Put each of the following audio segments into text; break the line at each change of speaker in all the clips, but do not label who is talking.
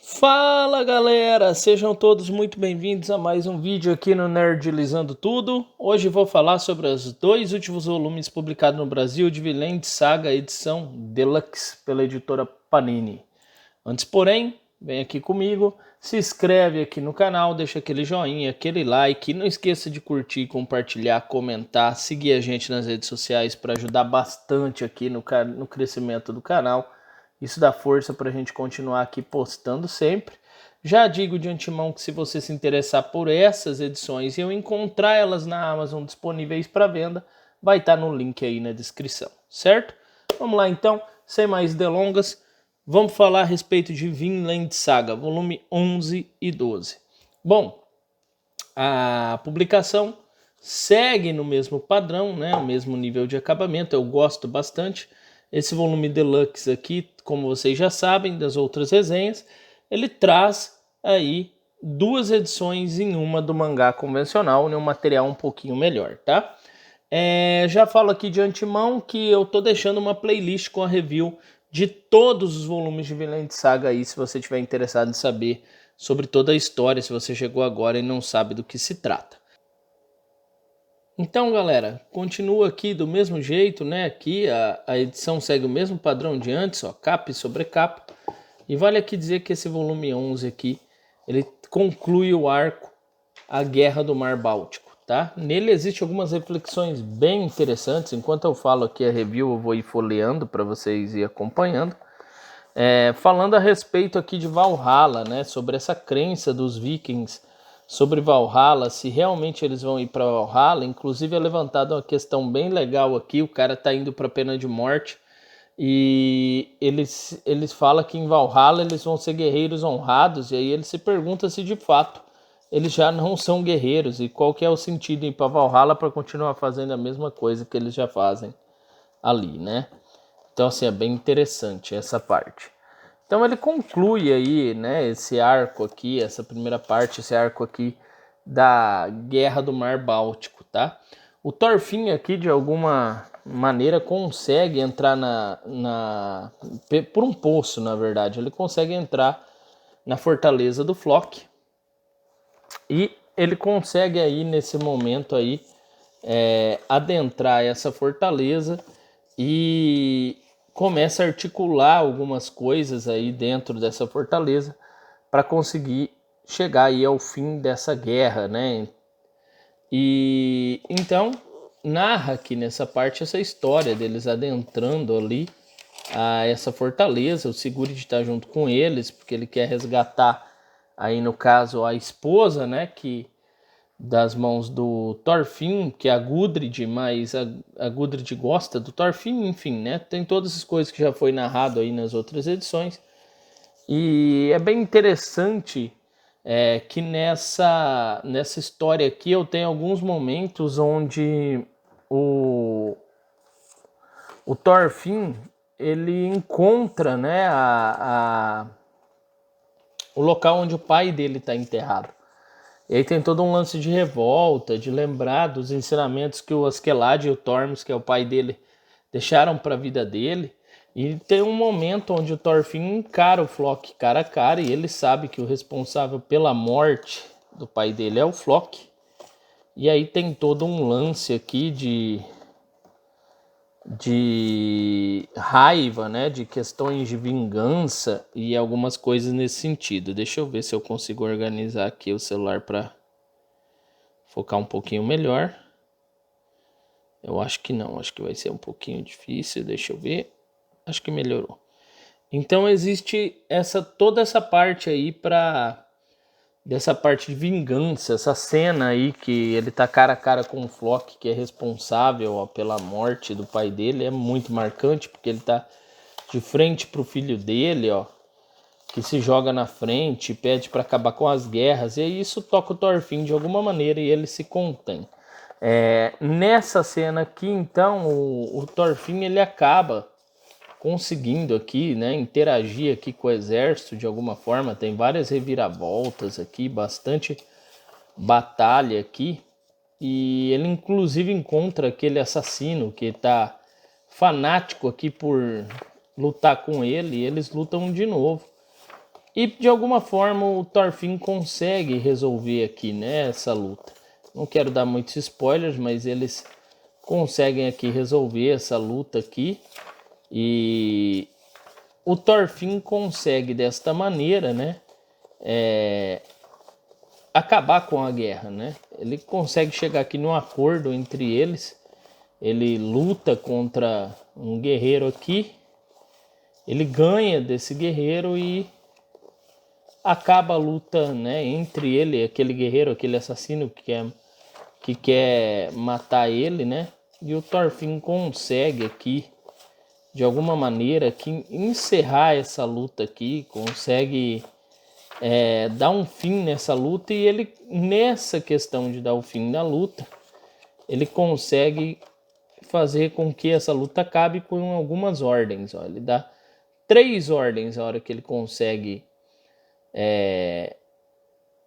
Fala galera, sejam todos muito bem-vindos a mais um vídeo aqui no Nerdilizando Tudo. Hoje vou falar sobre os dois últimos volumes publicados no Brasil de Vinland Saga edição Deluxe pela editora Panini. Antes porém, vem aqui comigo, se inscreve aqui no canal, deixa aquele joinha, aquele like, não esqueça de curtir, compartilhar, comentar, seguir a gente nas redes sociais para ajudar bastante aqui no crescimento do canal. Isso dá força para a gente continuar aqui postando sempre. Já digo de antemão que se você se interessar por essas edições e eu encontrar elas na Amazon disponíveis para venda, vai estar no link aí na descrição, certo? Vamos lá então, sem mais delongas, vamos falar a respeito de Vinland Saga, volume 11 e 12. Bom, a publicação segue no mesmo padrão, né? O mesmo nível de acabamento, eu gosto bastante. Esse volume Deluxe aqui, como vocês já sabem das outras resenhas, ele traz aí duas edições em uma do mangá convencional, um material um pouquinho melhor, tá? Já falo aqui de antemão que eu tô deixando uma playlist com a review de todos os volumes de Vinland Saga aí, se você tiver interessado em saber sobre toda a história, se você chegou agora e não sabe do que se trata. Então, galera, continua aqui do mesmo jeito, né? Aqui a edição segue o mesmo padrão de antes, ó, capa e sobrecapa. E vale aqui dizer que esse volume 11 aqui, ele conclui o arco A Guerra do Mar Báltico, tá? Nele existem algumas reflexões bem interessantes. Enquanto eu falo aqui a review, eu vou ir folheando para vocês ir acompanhando. Falando a respeito aqui de Valhalla, né? Sobre essa crença dos vikings sobre Valhalla, se realmente eles vão ir para Valhalla. Inclusive é levantada uma questão bem legal aqui, o cara tá indo para pena de morte e eles falam que em Valhalla eles vão ser guerreiros honrados, e aí ele se pergunta se de fato eles já não são guerreiros e qual que é o sentido de ir para Valhalla para continuar fazendo a mesma coisa que eles já fazem ali, né? Então assim, é bem interessante essa parte. Então ele conclui aí, né, esse arco aqui, essa primeira parte, esse arco aqui da Guerra do Mar Báltico, tá? O Thorfinn aqui, de alguma maneira, consegue entrar por um poço, na verdade. Ele consegue entrar na fortaleza do Flock e ele consegue aí, nesse momento aí, adentrar essa fortaleza e começa a articular algumas coisas aí dentro dessa fortaleza para conseguir chegar aí ao fim dessa guerra, né? E então narra aqui nessa parte essa história deles adentrando ali a essa fortaleza. O Sigurd está junto com eles porque ele quer resgatar aí, no caso, a esposa, né, que das mãos do Thorfinn, que é a Gudrid, mas a Gudrid gosta do Thorfinn, enfim, né? Tem todas as coisas que já foi narrado aí nas outras edições. E é bem interessante que nessa história aqui eu tenho alguns momentos onde o Thorfinn ele encontra, né, o local onde o pai dele está enterrado. E aí tem todo um lance de revolta, de lembrar dos ensinamentos que o Askeladd e o Tormund, que é o pai dele, deixaram para a vida dele. E tem um momento onde o Thorfinn encara o Flock cara a cara e ele sabe que o responsável pela morte do pai dele é o Flock. E aí tem todo um lance aqui de raiva, né, de questões de vingança e algumas coisas nesse sentido. Deixa eu ver se eu consigo organizar aqui o celular para focar um pouquinho melhor. Eu acho que não, acho que vai ser um pouquinho difícil, deixa eu ver. Acho que melhorou. Então existe toda essa parte aí dessa parte de vingança, essa cena aí que ele tá cara a cara com o Flock, que é responsável, ó, pela morte do pai dele, é muito marcante, porque ele tá de frente pro filho dele, ó, que se joga na frente, pede para acabar com as guerras, e aí isso toca o Thorfinn de alguma maneira e ele se contém. Nessa cena aqui, então, o Thorfinn ele acaba conseguindo aqui, né, interagir aqui com o exército de alguma forma. Tem várias reviravoltas aqui, bastante batalha aqui, e ele inclusive encontra aquele assassino que tá fanático aqui por lutar com ele, e eles lutam de novo. E de alguma forma o Thorfinn consegue resolver aqui, né, essa luta. Não quero dar muitos spoilers, mas eles conseguem aqui resolver essa luta aqui. E o Thorfinn consegue desta maneira, né, acabar com a guerra, né? Ele consegue chegar aqui num acordo entre eles. Ele luta contra um guerreiro aqui. Ele ganha desse guerreiro e acaba a luta, né, entre ele, aquele guerreiro, aquele assassino que quer matar ele, né? E o Thorfinn consegue aqui, de alguma maneira, aqui, encerrar essa luta aqui, consegue dar um fim nessa luta. E ele, nessa questão de dar o fim na luta, ele consegue fazer com que essa luta acabe com algumas ordens. Ó. Ele dá 3 ordens a hora que ele consegue...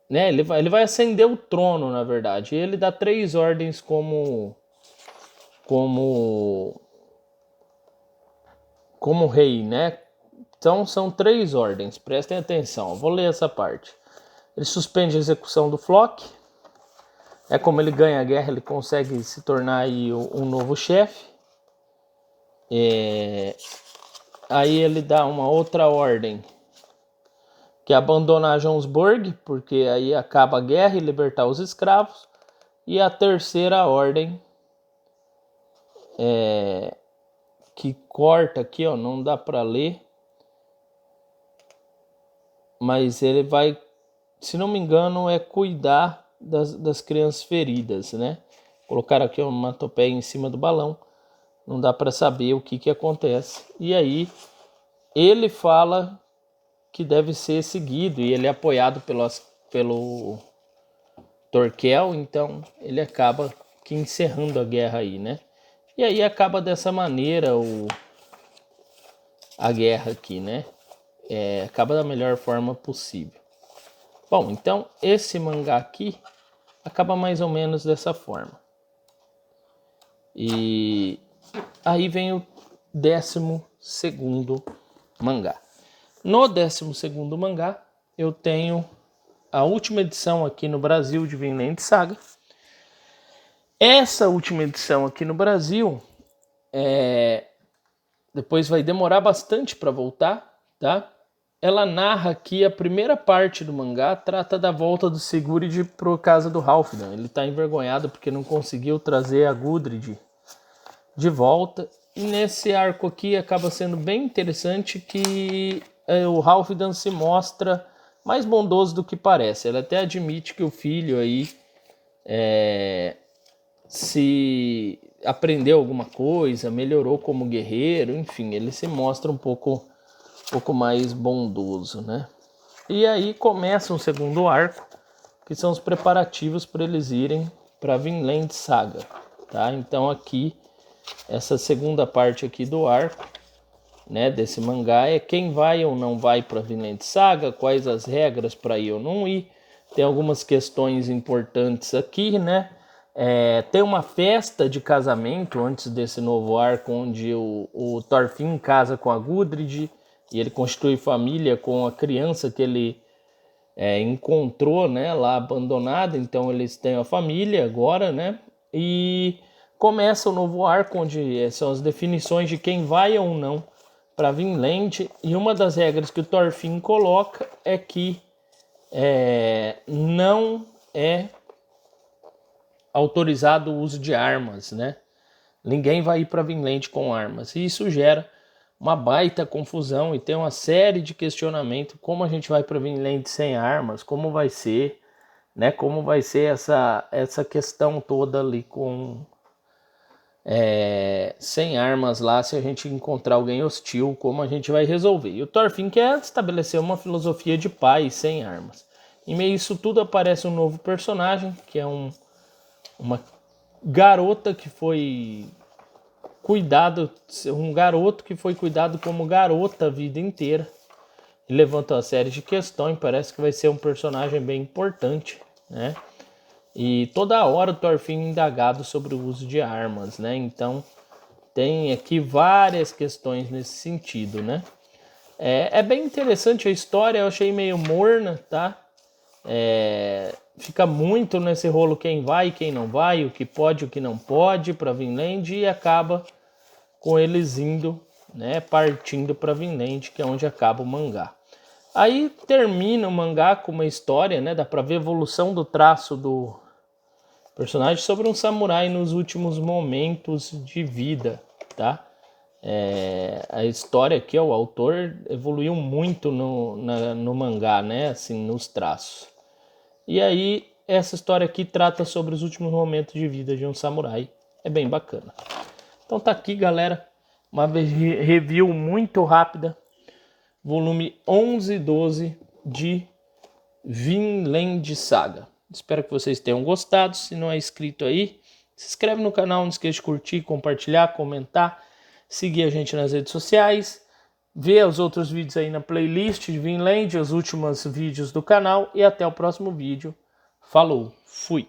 né, ele vai ascender o trono, na verdade. E ele dá 3 ordens como rei, né? Então são 3 ordens, prestem atenção. Vou ler essa parte. Ele suspende a execução do Flock. Como ele ganha a guerra, ele consegue se tornar aí um novo chefe. Aí ele dá uma outra ordem, que é abandonar Jomsburg, porque aí acaba a guerra e libertar os escravos. E a terceira ordem, que corta aqui, ó, não dá para ler, mas ele vai, se não me engano, cuidar das crianças feridas, né? Colocar aqui uma onomatopeia em cima do balão, não dá para saber o que acontece. E aí ele fala que deve ser seguido, e ele é apoiado pelo Thorkel, então ele acaba que encerrando a guerra aí, né? E aí acaba dessa maneira a guerra aqui, né? Acaba da melhor forma possível. Bom, então esse mangá aqui acaba mais ou menos dessa forma. E aí vem o 12º mangá. No 12º mangá eu tenho a última edição aqui no Brasil de Vinland Saga. Essa última edição aqui no Brasil depois vai demorar bastante para voltar, tá? Ela narra aqui a primeira parte do mangá, trata da volta do Sigurd para casa do Halfdan. Ele está envergonhado porque não conseguiu trazer a Gudrid de volta. E nesse arco aqui acaba sendo bem interessante que o Halfdan se mostra mais bondoso do que parece. Ele até admite que o filho aí se aprendeu alguma coisa, melhorou como guerreiro, enfim, ele se mostra um pouco mais bondoso, né? E aí começa um segundo arco, que são os preparativos para eles irem para Vinland Saga, tá? Então aqui, essa segunda parte aqui do arco, né, desse mangá, quem vai ou não vai para Vinland Saga, quais as regras para ir ou não ir. Tem algumas questões importantes aqui, né? Tem uma festa de casamento antes desse novo arco, onde o Thorfinn casa com a Gudrid e ele constitui família com a criança que ele encontrou, né, lá abandonada. Então eles têm a família agora, né? E começa o novo arco, onde são as definições de quem vai ou não para Vinland. E uma das regras que o Thorfinn coloca é que não é autorizado o uso de armas, né? Ninguém vai ir para Vinland com armas. E isso gera uma baita confusão e tem uma série de questionamentos. Como a gente vai para Vinland sem armas? Como vai ser, né? Como vai ser essa questão toda ali com sem armas lá, se a gente encontrar alguém hostil, como a gente vai resolver? E o Thorfinn quer estabelecer uma filosofia de paz sem armas. Em meio a isso tudo aparece um novo personagem, que é uma garota que foi cuidado, um garoto que foi cuidado como garota a vida inteira. Ele levanta uma série de questões, parece que vai ser um personagem bem importante, né? E toda hora o Thorfinn indagado sobre o uso de armas, né? Então tem aqui várias questões nesse sentido, né? É bem interessante a história, eu achei meio morna, tá? Fica muito nesse rolo quem vai e quem não vai, o que pode e o que não pode para Vinland, e acaba com eles indo, né, partindo para Vinland, que é onde acaba o mangá. Aí termina o mangá com uma história, né, dá para ver a evolução do traço do personagem sobre um samurai nos últimos momentos de vida, tá? A história aqui, o autor evoluiu muito no mangá, né, assim, nos traços. E aí, essa história aqui trata sobre os últimos momentos de vida de um samurai. É bem bacana. Então tá aqui, galera. Uma review muito rápida. Volume 11 e 12 de Vinland Saga. Espero que vocês tenham gostado. Se não é inscrito aí, se inscreve no canal. Não esqueça de curtir, compartilhar, comentar. Seguir a gente nas redes sociais. Ver os outros vídeos aí na playlist de Vinland, os últimos vídeos do canal, e até o próximo vídeo. Falou, fui!